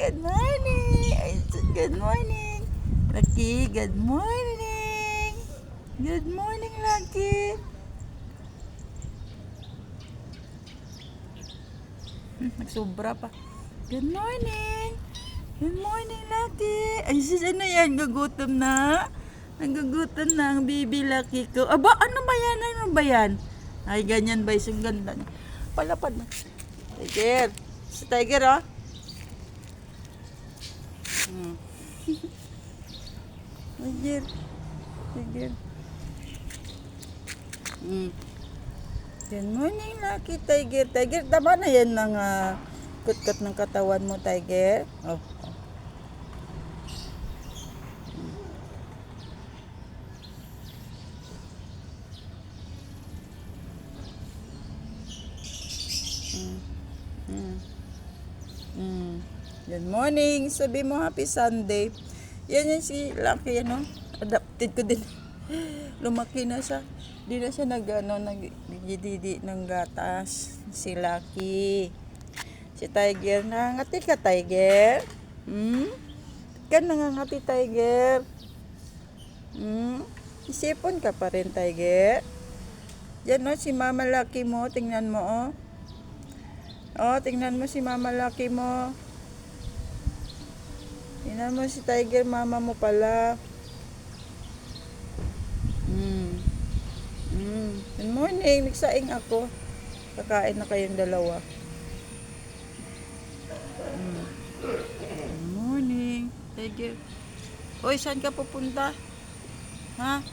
Good morning. Good morning. Lucky, good morning. Good morning, Lucky. Nagsobra pa. Good morning. Good morning, Lucky. Ay, sis, ano yan? Gagutom na? Nagagutom na ang baby Lucky ko. Aba, ano ba yan? Ano ba yan? Ay, ganyan ba? Isang ganda niya. Palapad na. Tiger. Si Tiger, oh. Tiger. Tiger. Good morning, Lucky Tiger. Tiger, tama na yan ng kut-kut ng katawan mo, Tiger. Oh. Good morning. Sabi mo happy Sunday. Yan si Lucky, ano? Adapted ko din. Lumaki na siya. Di na siya nagdididi ng gatas. Si Lucky. Si Tiger. Nangangati ka, Tiger? Ka nangangati, Tiger? Isipon ka pa rin, Tiger? Yan, no? Si Mama Lucky mo. Tingnan mo, oh. Oh, tingnan mo si Mama Lucky mo. Tingnan mo si Tiger, mama mo pala. Good morning, nagsaing ako. Kakain na kayong dalawa. Good morning, Tiger. Hoy, saan ka pupunta? Ha?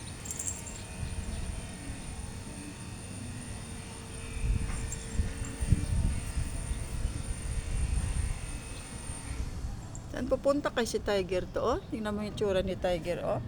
Saan pupunta kay si Tiger to, oh? Tingnan mo yung tsura ni Tiger, oh.